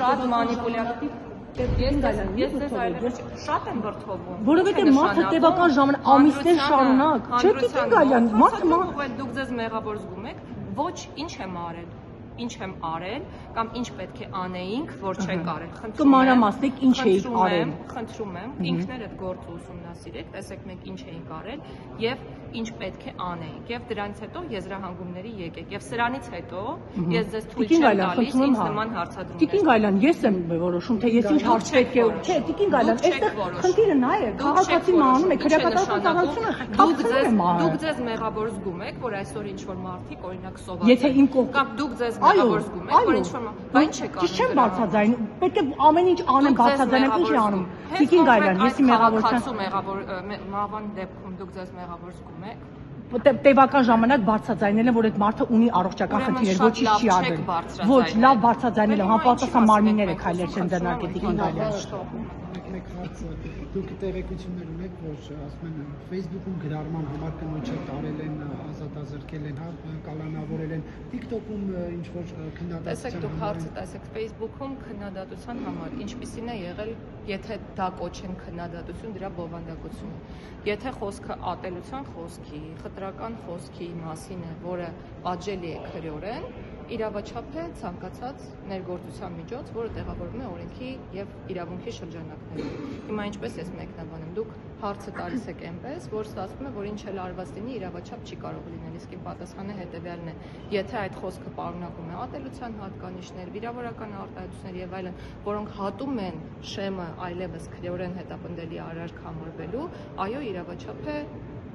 շատ մանիպուլյատիվ Ես ձեզ այլևս շատ եմ բրդովում։ Որովհետև մարդը տևական ժամանակ ամիսներ շարունակ, չէ՞ Տիկին Գալյան, մարդը դուք ձեզ մեղավոր զգում եք, ոչ ինչ եմ արել։ Ինչ եմ արել կամ ինչ պետք է անեինք, որ չենք արել։ Կմանրամասնեք ինչ էիք արել։ Խնդրում եմ, ինքներդ գործը ուսումնասիրեք, տեսեք մենք ինչ էինք արել եւ ինչ պետք է անեինք եւ դրանից հետո եզրահանգումների եկեք եւ սրանից հետո ես ձեզ թույլ չեմ տալիս ինձ նման հարցադրումներ։ Տիկին Գալյան, ես եմ որոշում թե ես ինչ հարց պետք է, չէ, Տիկին Գալյան, այստեղ խնդիրը նա է, քաղաքացին մահանում է, քրեակատարական ծառայությունը դուք ձեզ մեղավոր զգում եք, որ այսօր ինչ որ մարդիկ օրինակ սոված Եթե իմ կողմ կամ դուք ձեզ մեղավոր զգում եք, որ ինչ որ բայց չեք անում։ Չեմ բարձրաձայնում, պետք է ամեն ինչ անեմ, բարձրաձայնեմ, ինչ է անում։ Տիկին Գալյան, եսի մեղավորության դեպքում դուք ձեզ մեղավոր զգում եք։ Տևական ժամանակ բարձրաձայնել եմ, որ այդ մարդը ունի առողջական խնդիրներ, ոչինչ չի արվել։ Ոչ, լավ բարձրաձայնել եմ, համապատասխան մարմինները քայլեր չեն ձեռնարկել Տիկին Գալյան։ Դուք տեղեկություններ ունեք, որ ասում են Facebook-ում գրառման համար կնոջը տարել են, ազատազրկել են, կալանավորել են, TikTok-ում ինչ որ քննադատության։ Տեսեք, դուք հարցը տեսեք Facebook-ում քննադատության համար, ինչպիսին է եղել, եթե դա կոչեն քննադատություն, դրա բովանդակություն։ Եթե խոսքը ատելության խոսքի, խտրական խոսքի մասին է, որը պատժելի է քրեորեն, իրավաչափ է ցանկացած ներգործության միջոց, որը տեղավորվում է օրենքի եւ իրավունքի շրջանակներում։ Հիմա ինչպես ես մեկնաբանում, դուք հարցը տալիս եք այնպես, որ ստացվում է, որ ինչ էլ արված լինի, իրավաչափ չի կարող լինել, իսկ պատասխանը հետեւյալն է. եթե այդ խոսքը պարունակում է ատելության հատկանիշներ, վիրավորական արտահայտություններ եւ այլն, որոնք հատում են շեմը այլևս քրեորեն հետապնդելի արարք համարվելու, այո, իրավաչափ է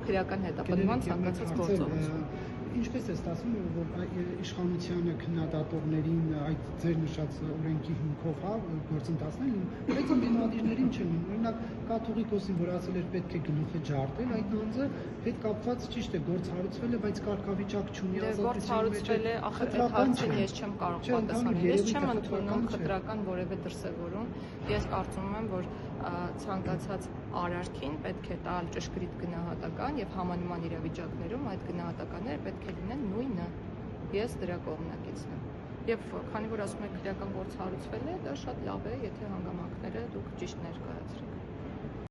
քրեական հետապնդման ցանկացած գործողություն։ Ինչպես է ստացվում, որ իշխանությանը քննադատողներին այդ ձեր նշած օրենքի հիմքով գործընթացներին, բայց ընդդիմադիրներին չեն։ Օրինակ կաթողիկոսին, որ ասել էր պետք է գլուխը ջարդել, այդ անձը հետ կապված ճիշտ է գործ հարուցվել է, բայց կարգավիճակ չունի գործ հարուցվել է, խտրական ես չեմ կարող պատասխանել։ Ես չեմ ընդունում խտրական որևէ դրսևորում։ Ես կարծում եմ, որ ցանկացած արարքին պետք է տալ ճշգրիտ գնահատական եւ համանման իրավիճակներում այդ գնահատականները պետք է լինեն նույնը։ Ես դրա կողմնակիցն եմ։ Եվ քանի որ ասում եք քրեական գործ հարուցվել է, դա շատ լավ է, եթե հանգամանքները դուք ճիշտ ներկայացրեք։